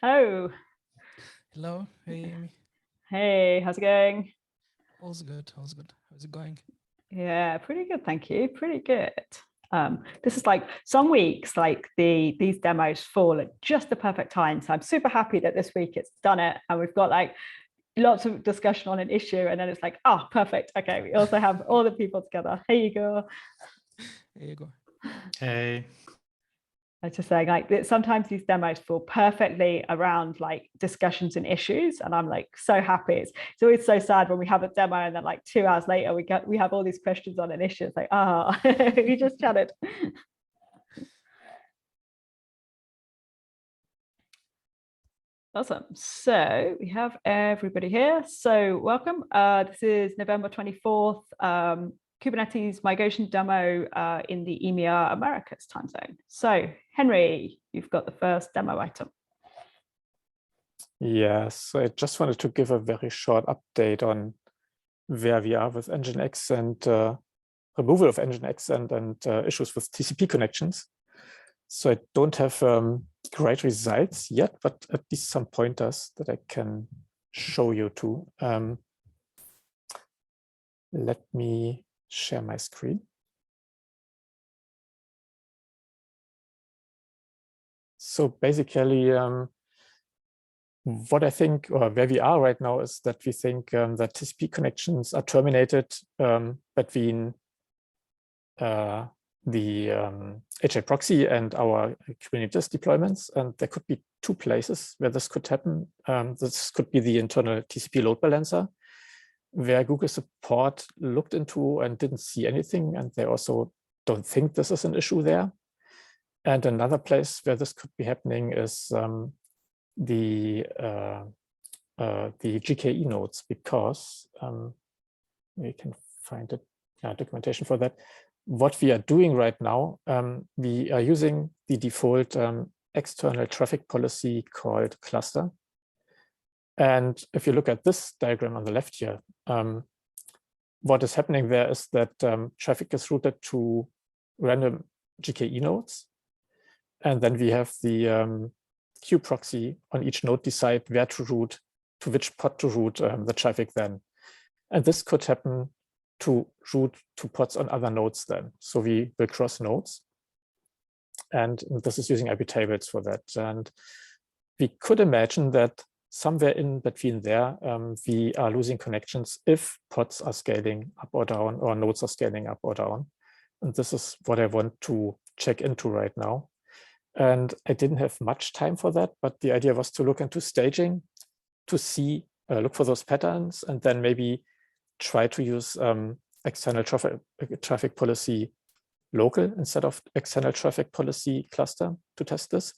Oh, Hello, hey Amy. hey, how's it going? All's good. All's good. How's it going? Yeah, pretty good, thank you. Pretty good. This is like some weeks, like these demos fall at just the perfect time. So I'm super happy that this week it's done it, and we've got like lots of discussion on an issue, and then it's like, oh, perfect. Okay, we also have all the people together. Here you go. Here you go. Hey. I was just saying, like sometimes these demos fall perfectly around like discussions and issues, and I'm like so happy. It's always so sad when we have a demo and then like 2 hours later we have all these questions on an issue. It's like, ah, oh, we just chatted. Awesome. So we have everybody here. So welcome. This is November 24th. Kubernetes migration demo in the EMEA Americas time zone. So Henry, you've got the first demo item. Yes, I just wanted to give a very short update on where we are with Nginx and removal of Nginx and issues with TCP connections. So I don't have great results yet, but at least some pointers that I can show you too. Let me share my screen. So basically, what I think, or where we are right now, is that we think that TCP connections are terminated between the HA proxy and our Kubernetes deployments. And there could be two places where this could happen. This could be the internal TCP load balancer, where Google support looked into and didn't see anything. And they also don't think this is an issue there. And another place where this could be happening is the GKE nodes, because we can find it, documentation for that. What we are doing right now, we are using the default external traffic policy called cluster. And if you look at this diagram on the left here, what is happening there is that traffic is routed to random GKE nodes. And then we have the queue proxy on each node decide where to route, to which pod to route the traffic then. And this could happen to route to pods on other nodes then. So we will cross nodes. And this is using IP tables for that. And we could imagine that somewhere in between there, we are losing connections if pods are scaling up or down, or nodes are scaling up or down. And this is what I want to check into right now. And I didn't have much time for that, but the idea was to look into staging, to see, look for those patterns, and then maybe try to use external traffic policy local instead of external traffic policy cluster to test this.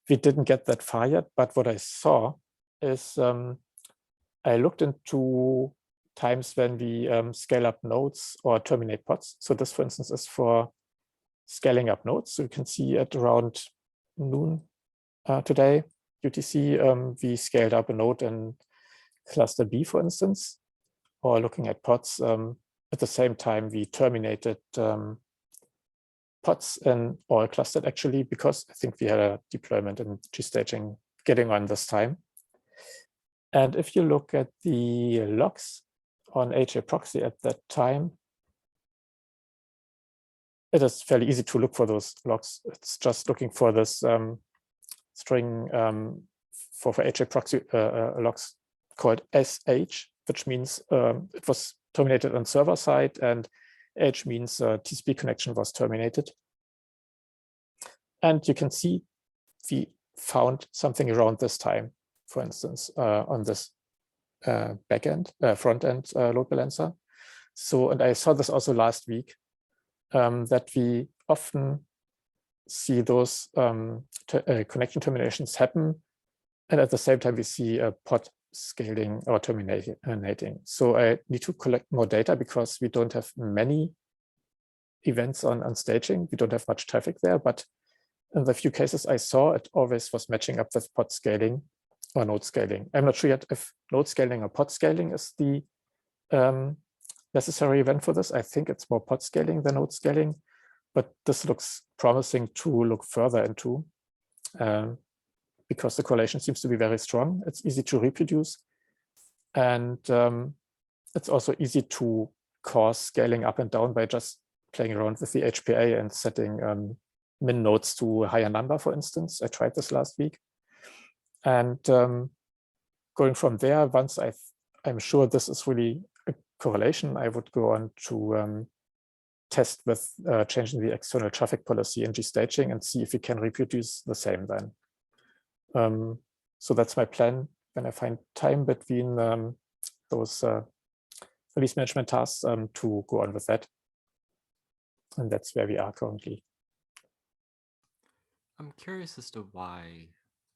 We didn't get that far yet, but what I saw is I looked into times when we scale up nodes or terminate pods. So this, for instance, is for scaling up nodes. So you can see at around noon today, UTC, we scaled up a node in cluster B, for instance, or looking at pods. At the same time, we terminated pods in all clustered, actually, because I think we had a deployment and G-staging getting on this time. And if you look at the logs on HA proxy at that time, it is fairly easy to look for those logs. It's just looking for this string for HA proxy logs called SH, which means it was terminated on server side, and H means TCP connection was terminated. And you can see we found something around this time, for instance, on this front end load balancer. So, and I saw this also last week, that we often see those connection terminations happen, and at the same time we see a pod scaling or terminating. So I need to collect more data because we don't have many events on staging. We don't have much traffic there, but in the few cases I saw, it always was matching up with pod scaling or node scaling. I'm not sure yet if node scaling or pod scaling is the necessary event for this. I think it's more pod scaling than node scaling, but this looks promising to look further into, because the correlation seems to be very strong. It's easy to reproduce. And it's also easy to cause scaling up and down by just playing around with the HPA and setting min nodes to a higher number, for instance. I tried this last week. And going from there, once I'm sure this is really a correlation, I would go on to test with changing the external traffic policy in gstaging and see if we can reproduce the same then. So that's my plan when I find time between those release management tasks to go on with that. And that's where we are currently. I'm curious as to why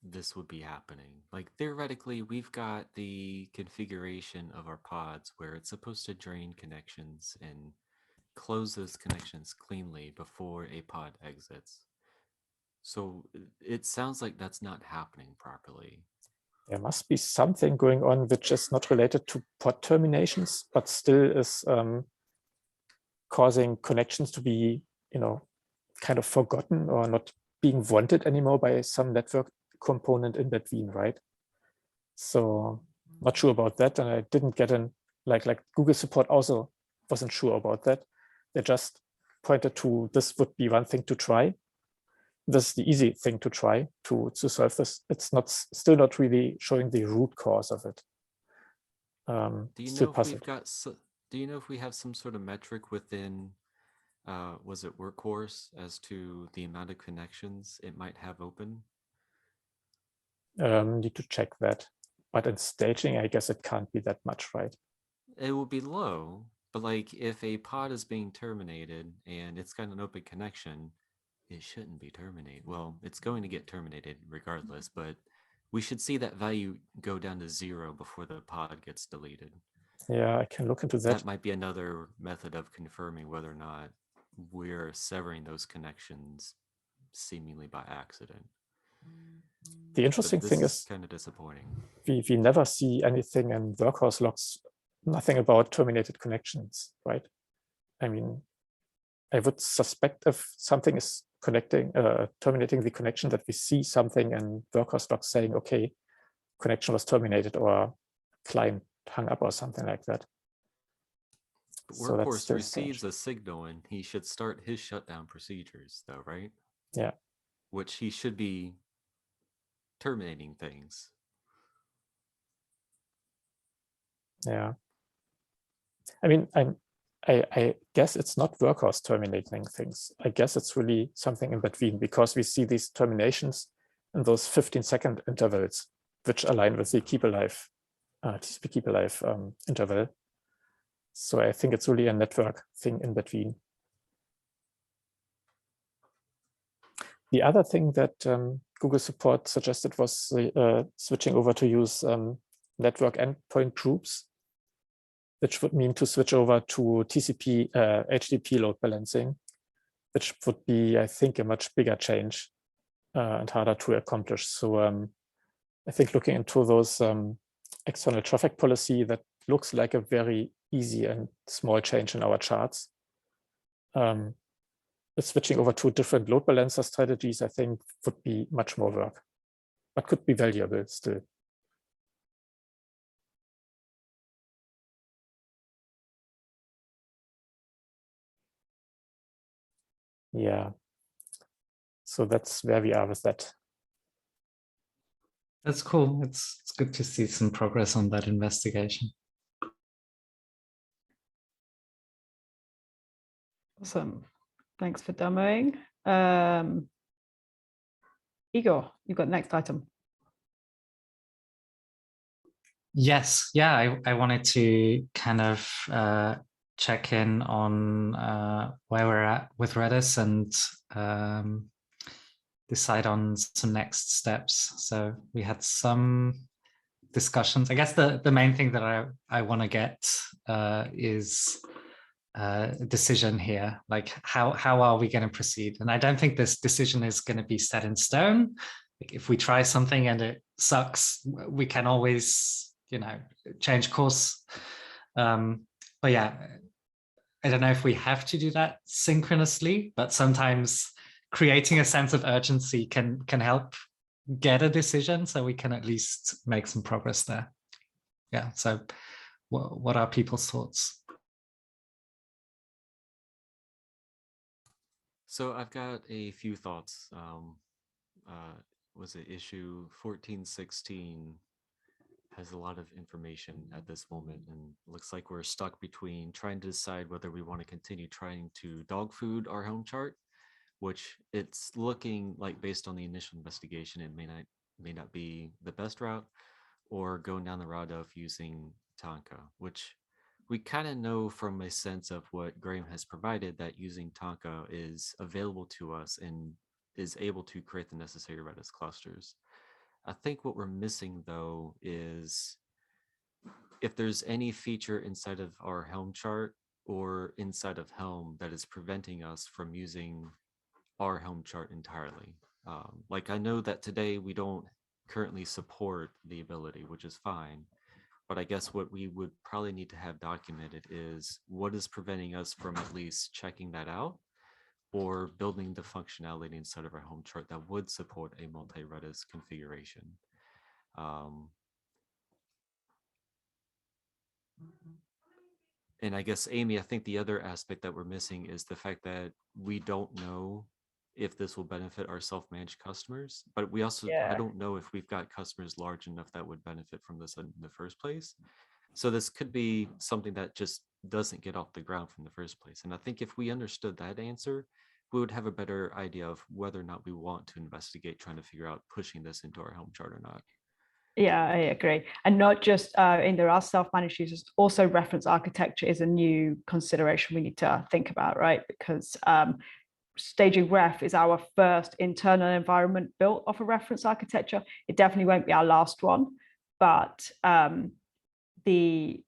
this would be happening. Like theoretically, we've got the configuration of our pods where it's supposed to drain connections and close those connections cleanly before a pod exits. So it sounds like that's not happening properly. There must be something going on which is not related to pod terminations, but still is causing connections to be, kind of forgotten or not being wanted anymore by some network component in between, right? So not sure about that. And I didn't get in, like Google support also wasn't sure about that. They just pointed to this would be one thing to try. This is the easy thing to try to solve this. It's still not really showing the root cause of it. Do you know if we've got? Do you know if we have some sort of metric within, was it Workhorse, as to the amount of connections it might have open? Need to check that. But in staging, I guess it can't be that much, right? It will be low, but like if a pod is being terminated and it's got an open connection, it shouldn't be terminated. Well, it's going to get terminated regardless, but we should see that value go down to 0 before the pod gets deleted. Yeah, I can look into that. That might be another method of confirming whether or not we're severing those connections seemingly by accident. The interesting thing is kind of disappointing. We never see anything in workhorse logs, nothing about terminated connections, right? I mean, I would suspect if something is terminating the connection, that we see something in workhorse logs saying, okay, connection was terminated or client hung up or something like that. But Workhorse receives a signal and he should start his shutdown procedures though, right? Yeah. Which he should be terminating things. Yeah. I mean, I guess it's not Workhorse terminating things. I guess it's really something in between, because we see these terminations in those 15-second intervals, which align with the keep alive, TCP keep alive interval. So I think it's really a network thing in between. The other thing that Google support suggested was switching over to use network endpoint groups, which would mean to switch over to TCP HTTP load balancing, which would be, I think, a much bigger change and harder to accomplish. So I think looking into those external traffic policy, that looks like a very easy and small change in our charts. Switching over to different load balancer strategies, I think, would be much more work, but could be valuable still. Yeah, so that's where we are with that. That's cool. It's good to see some progress on that investigation. Awesome. Thanks for demoing. Igor, you've got the next item. Yes, yeah, I wanted to kind of check in on where we're at with Redis and decide on some next steps. So we had some discussions. I guess the main thing that I want to get is a decision here, like how are we going to proceed? And I don't think this decision is going to be set in stone. Like if we try something and it sucks, we can always, change course. But yeah, I don't know if we have to do that synchronously, but sometimes creating a sense of urgency can help get a decision so we can at least make some progress there. Yeah, so what are people's thoughts? So I've got a few thoughts. Was it issue 1416 has a lot of information at this moment, and looks like we're stuck between trying to decide whether we want to continue trying to dog food our home chart, which it's looking like based on the initial investigation, it may not be the best route, or going down the route of using Tonka, which we kind of know from a sense of what Graham has provided that using Tonka is available to us and is able to create the necessary Redis clusters. I think what we're missing though is if there's any feature inside of our Helm chart or inside of Helm that is preventing us from using our Helm chart entirely. Like I know that today we don't currently support the ability, which is fine. But I guess what we would probably need to have documented is what is preventing us from at least checking that out or building the functionality inside of our home chart that would support a multi-Redis configuration. And I guess, Amy, I think the other aspect that we're missing is the fact that we don't know if this will benefit our self-managed customers, but we also, I don't know if we've got customers large enough that would benefit from this in the first place. So this could be something that just doesn't get off the ground from the first place. And I think if we understood that answer, we would have a better idea of whether or not we want to investigate trying to figure out pushing this into our home chart or not. Yeah, I agree. And not just in there are self-managed users, also reference architecture is a new consideration we need to think about, right? Because staging ref is our first internal environment built off a reference architecture. It definitely won't be our last one, but the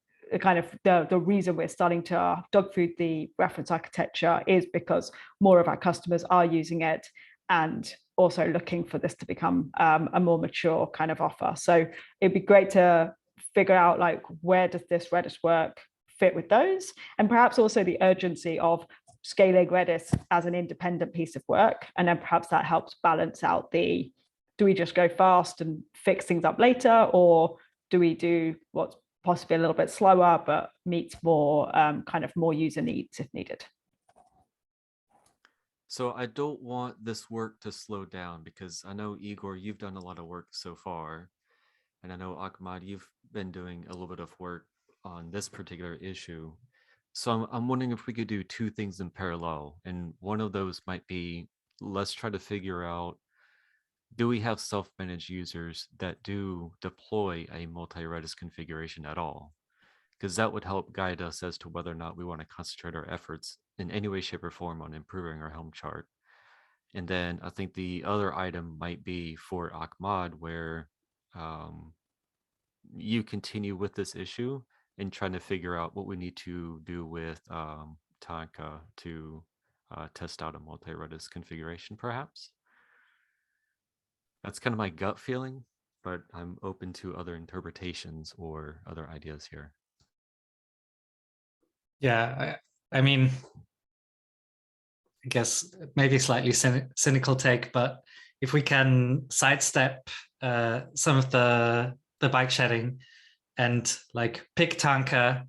reason we're starting to dog food the reference architecture is because more of our customers are using it and also looking for this to become a more mature kind of offer. So it'd be great to figure out like, where does this Redis work fit with those? And perhaps also the urgency of scaling Redis as an independent piece of work. And then perhaps that helps balance out do we just go fast and fix things up later? Or do we do what's possibly a little bit slower, but meets more more user needs if needed? So I don't want this work to slow down because I know, Igor, you've done a lot of work so far. And I know, Ahmad, you've been doing a little bit of work on this particular issue. So I'm wondering if we could do two things in parallel. And one of those might be, let's try to figure out, do we have self-managed users that do deploy a multi-Redis configuration at all? Because that would help guide us as to whether or not we want to concentrate our efforts in any way, shape, or form on improving our Helm chart. And then I think the other item might be for Ahmad, where you continue with this issue and trying to figure out what we need to do with Tonka to test out a multi-Redis configuration, perhaps. That's kind of my gut feeling, but I'm open to other interpretations or other ideas here. Yeah, I mean, I guess maybe a slightly cynical take, but if we can sidestep some of the bike shedding and like pick Tonka,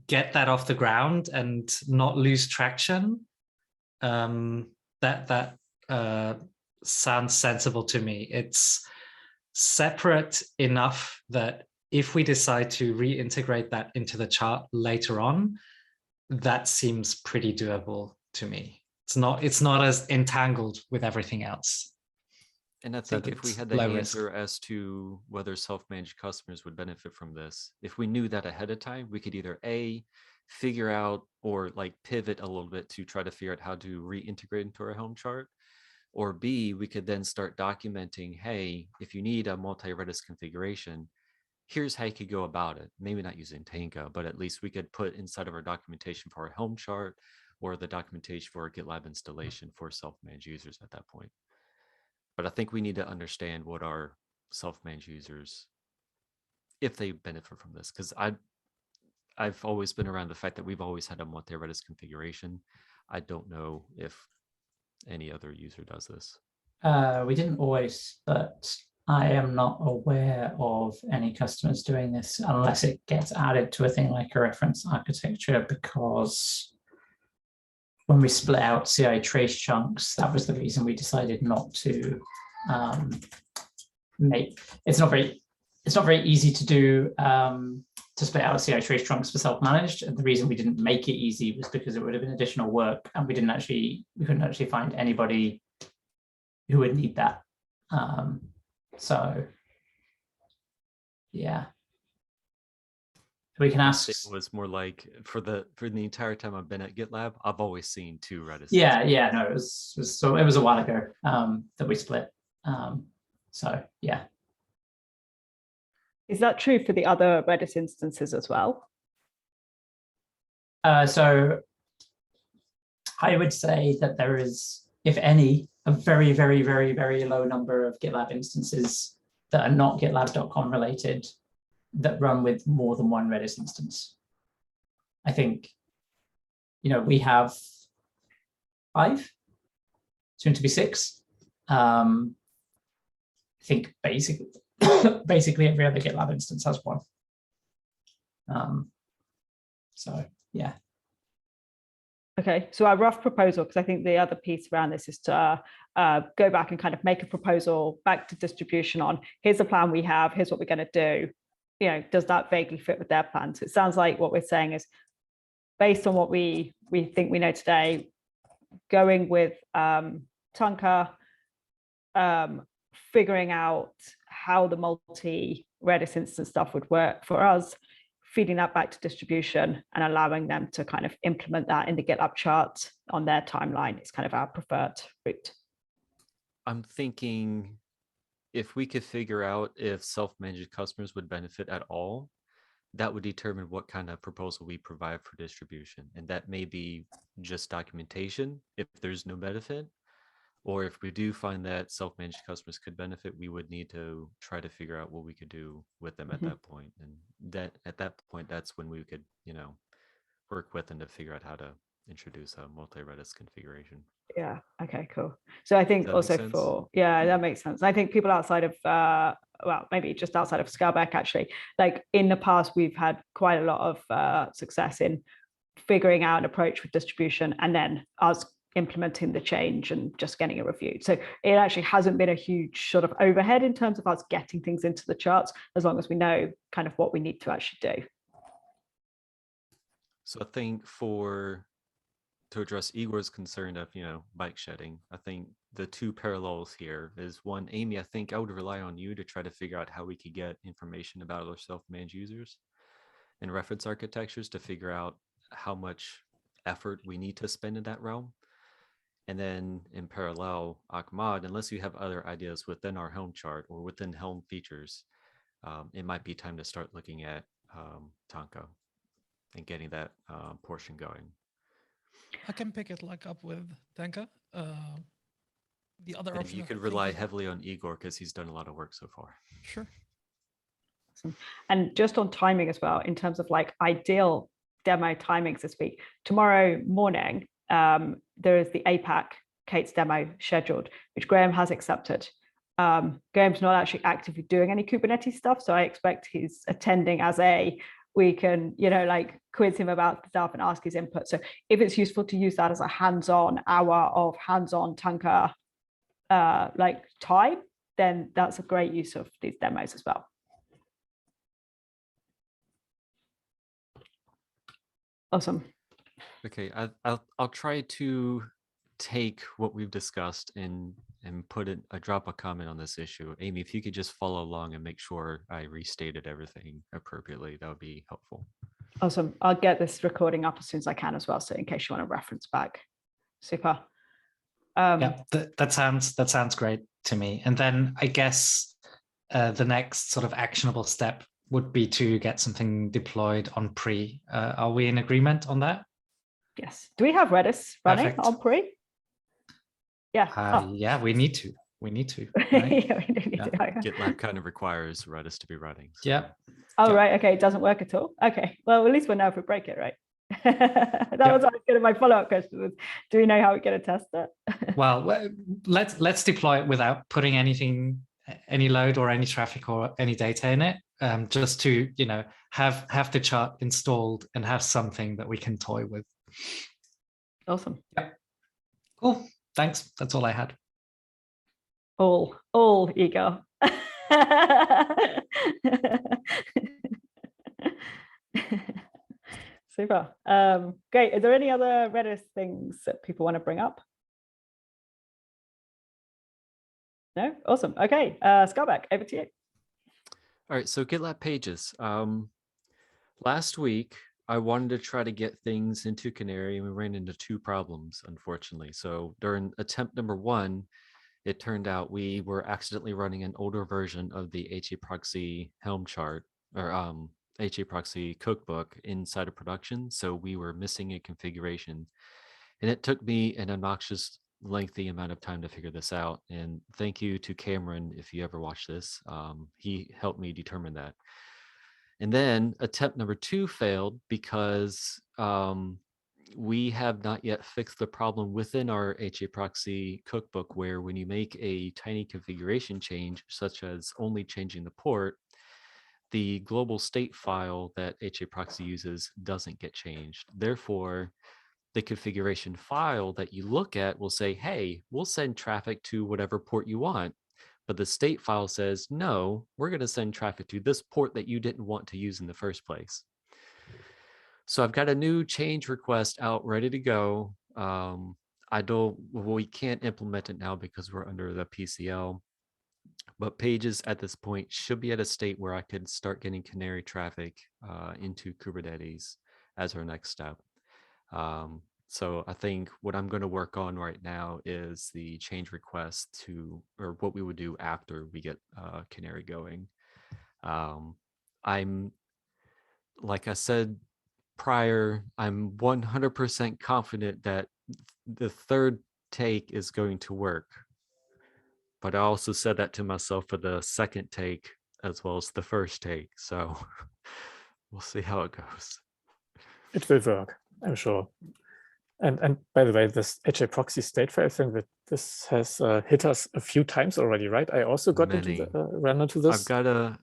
get that off the ground and not lose traction, that sounds sensible to me. It's separate enough that if we decide to reintegrate that into the chart later on, that seems pretty doable to me. It's not as entangled with everything else. And I think if we had the answer as to whether self-managed customers would benefit from this, if we knew that ahead of time, we could either A, figure out or like pivot a little bit to try to figure out how to reintegrate into our Helm chart, or B, we could then start documenting, hey, if you need a multi-Redis configuration, here's how you could go about it. Maybe not using Tonka, but at least we could put inside of our documentation for our Helm chart or the documentation for our GitLab installation for self-managed users at that point. But I think we need to understand what our self-managed users, if they benefit from this, because I've always been around the fact that we've always had a multi-Redis configuration. I don't know if any other user does this. We didn't always, but I am not aware of any customers doing this unless it gets added to a thing like a reference architecture, because when we split out CI trace chunks, that was the reason we decided not to make. It's not very easy to do to split out CI trace chunks for self-managed. And the reason we didn't make it easy was because it would have been additional work, and we couldn't actually find anybody who would need that. So yeah, we can ask. It was more like for the entire time I've been at GitLab, I've always seen 2 Redis. Yeah, no, it was a while ago that we split. So yeah. Is that true for the other Redis instances as well? So I would say that there is, if any, a very, very, very, very low number of GitLab instances that are not GitLab.com related that run with more than one Redis instance. I think, we have 5, soon to be 6. I think basically every other GitLab instance has one. So yeah. Okay, so our rough proposal, because I think the other piece around this is to go back and kind of make a proposal back to distribution on, here's the plan we have, here's what we're going to do. Does that vaguely fit with their plans? It sounds like what we're saying is, based on what we think we know today, going with Tunka, figuring out how the multi-Redis instance stuff would work for us, feeding that back to distribution and allowing them to kind of implement that in the GitLab chart on their timeline is kind of our preferred route. I'm thinking if we could figure out if self-managed customers would benefit at all, that would determine what kind of proposal we provide for distribution. And that may be just documentation if there's no benefit, or if we do find that self-managed customers could benefit, we would need to try to figure out what we could do with them at that point. And that at that point, that's when we could, work with them to figure out how to introduce a multi-Redis configuration. Yeah. Okay, cool. So I think also that makes sense. I think people outside of, well, maybe just outside of Scalbeck, actually, like in the past, we've had quite a lot of success in figuring out an approach with distribution and then us implementing the change and just getting it reviewed. So it actually hasn't been a huge sort of overhead in terms of us getting things into the charts, as long as we know kind of what we need to actually do. So I think to address Igor's concern of, bike shedding, I think the 2 parallels here is one, Amy, I think I would rely on you to try to figure out how we could get information about our self-managed users and reference architectures to figure out how much effort we need to spend in that realm. And then in parallel, Ahmad, unless you have other ideas within our Helm chart or within Helm features, it might be time to start looking at Tunka and getting that portion going. I can pick it up with Tanka. The other and option you could rely heavily on Igor because he's done a lot of work so far. Sure. Awesome. And just on timing as well, in terms of like ideal demo timings this week, tomorrow morning, there is the APAC k8s demo scheduled, which Graham has accepted. Graham's not actually actively doing any Kubernetes stuff, so I expect he's attending as we can, quiz him about stuff and ask his input. So if it's useful to use that as a hands-on hour of hands-on Tunka time, then that's a great use of these demos as well. Awesome. Okay, I'll try to take what we've discussed and put it, drop a comment on this issue. Amy, if you could just follow along and make sure I restated everything appropriately, that would be helpful. Awesome. I'll get this recording up as soon as I can as well, so in case you want to reference back. Super. Yeah, that sounds great to me. And then I guess the next sort of actionable step would be to get something deployed on pre. Are we in agreement on that? Yes. Do we have Redis running Perfect. on pre? Yeah. Yeah, we need to. Right? Yeah, we do need to. GitLab kind of requires Redis to be running. So. Yeah. Oh, right. Okay. It doesn't work at all. Okay. Well, at least we'll know if we break it, right? That was my follow-up question was, do we know how we're going to test it? Well, let's deploy it without putting any load or any traffic or any data in it, just to have the chart installed and have something that we can toy with. Awesome. Yeah. Cool. Thanks. That's all I had. All ego. Super. Great. Are there any other Redis things that people want to bring up? No? Awesome. Okay. Skarbek, over to you. All right, so GitLab Pages. Last week, I wanted to try to get things into Canary, and we ran into 2 problems, unfortunately. So during attempt number 1, it turned out we were accidentally running an older version of the HAProxy Helm chart, or HAProxy cookbook inside of production. So we were missing a configuration. And it took me an obnoxious lengthy amount of time to figure this out. And thank you to Cameron, if you ever watch this. He helped me determine that. And then attempt number 2 failed because we have not yet fixed the problem within our HAProxy cookbook, where when you make a tiny configuration change, such as only changing the port, the global state file that HAProxy uses doesn't get changed. Therefore, the configuration file that you look at will say, hey, we'll send traffic to whatever port you want. But the state file says, no, we're going to send traffic to this port that you didn't want to use in the first place. So I've got a new change request out ready to go. We can't implement it now because we're under the PCL. But Pages at this point should be at a state where I could start getting Canary traffic into Kubernetes as our next step. So I think what I'm going to work on right now is the change request or what we would do after we get Canary going. I'm, like I said prior, I'm 100% confident that the third take is going to work. But I also said that to myself for the second take as well as the first take. So we'll see how it goes. It will work, I'm sure. And by the way, this HAProxy state file thing, that this has hit us a few times already, right? I also got ran into this. I've got a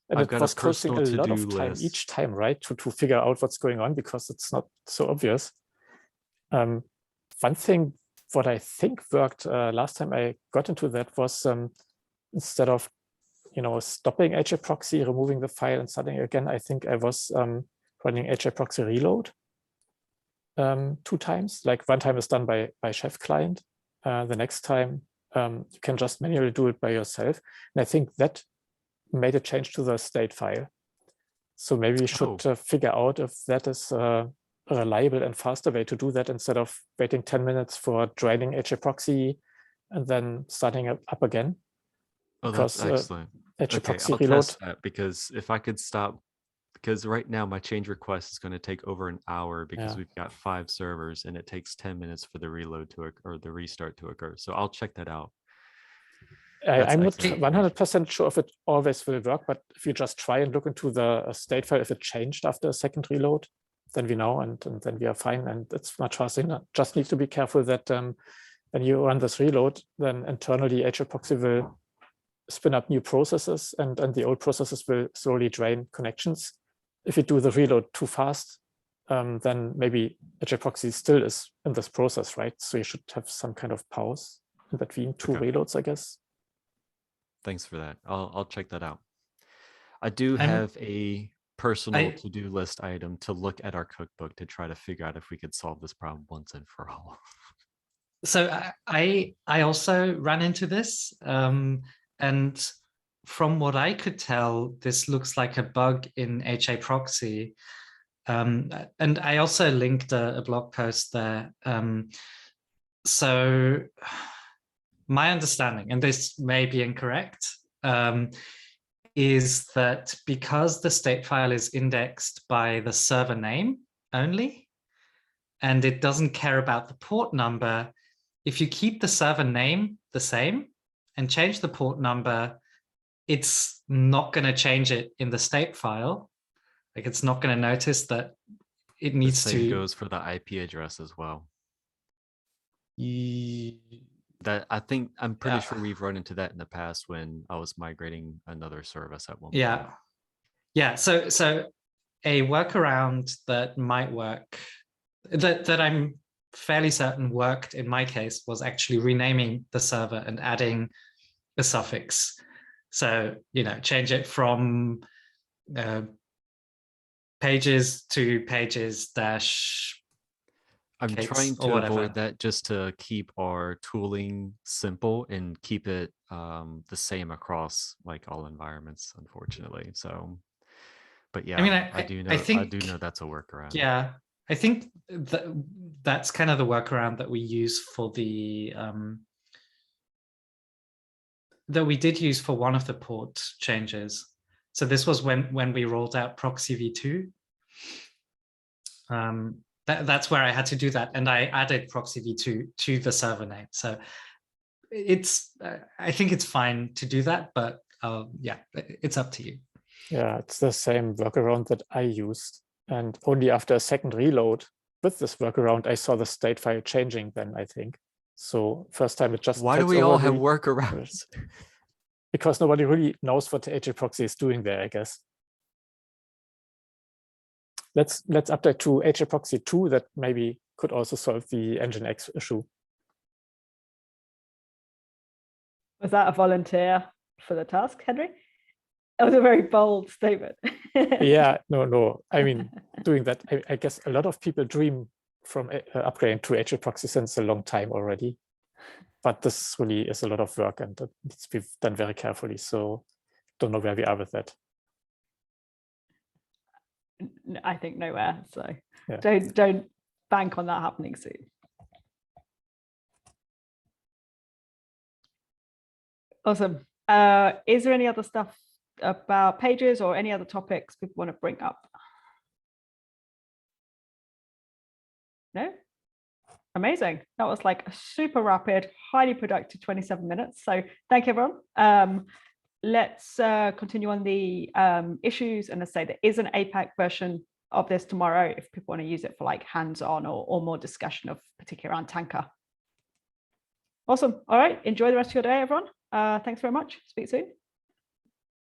costing a lot of time each time, right, to figure out what's going on, because it's not so obvious. One thing what I think worked last time I got into that was instead of stopping HAProxy, removing the file and starting again, I think I was running HAProxy reload 2 times. Like one time is done by chef client. The next time you can just manually do it by yourself. And I think that made a change to the state file. So maybe we should figure out if that is a reliable and faster way to do that, instead of waiting 10 minutes for draining HAProxy and then starting up again. Oh, that's excellent. HAProxy I'll reload. test that, because if I could stop, because right now my change request is going to take over an hour because we've got 5 servers and it takes 10 minutes for the reload to occur, or the restart to occur. So I'll check that out. I'm not 100% sure if it always will work, but if you just try and look into the state file, if it changed after a second reload, then we know, and then we are fine, and it's much faster. Just need to be careful that when you run this reload, then internally HAProxy will spin up new processes, and the old processes will slowly drain connections. If you do the reload too fast, then maybe HAProxy still is in this process, right? So you should have some kind of pause in between 2 reloads, I guess. Thanks for that. I'll check that out. I do have a personal to-do list item to look at our cookbook to try to figure out if we could solve this problem once and for all. So I also ran into this, and from what I could tell, this looks like a bug in HAProxy. And I also linked a blog post there. So my understanding, and this may be incorrect, is that because the state file is indexed by the server name only, and it doesn't care about the port number, if you keep the server name the same and change the port number, it's not going to change it in the state file. Like, it's not going to notice that it The needs same to goes for the IP address as well. Ye- That I'm pretty Yeah. sure we've run into that in the past when I was migrating another service at one point. yeah. So a workaround that might work, that I'm fairly certain worked in my case, was actually renaming the server and adding a suffix. So, change it from pages to pages dash. I'm K8s trying or to whatever. avoid that just to keep our tooling simple and keep it the same across like all environments, unfortunately. So, but yeah, I mean, I do know that's a workaround. Yeah, I think that's kind of the workaround that we use for that we did use for one of the port changes. So this was when we rolled out proxy v2. That's where I had to do that, and I added proxy v2 to the server name. So I think it's fine to do that, but yeah, it's up to you. Yeah, it's the same workaround that I used. And only after a second reload with this workaround, I saw the state file changing then, I think. So first time it just Why do takes we all over have the- workarounds? Because nobody really knows what the HA proxy is doing there, I guess. Let's update to HA proxy 2 that maybe could also solve the Nginx issue. Was that a volunteer for the task, Henry? That was a very bold statement. Yeah, no. I mean, doing that, I guess a lot of people dream from upgrading to HA proxy since a long time already. But this really is a lot of work and it needs to be done very carefully. So don't know where we are with that. I think nowhere. So yeah. don't bank on that happening soon. Awesome. Is there any other stuff about pages or any other topics people want to bring up? No? Amazing. That was like a super rapid, highly productive 27 minutes. So thank you, everyone. Let's continue on the issues. And let's say there is an APAC version of this tomorrow if people want to use it for like hands-on or more discussion of particularly around Tanker. Awesome. All right. Enjoy the rest of your day, everyone. Thanks very much. Speak soon.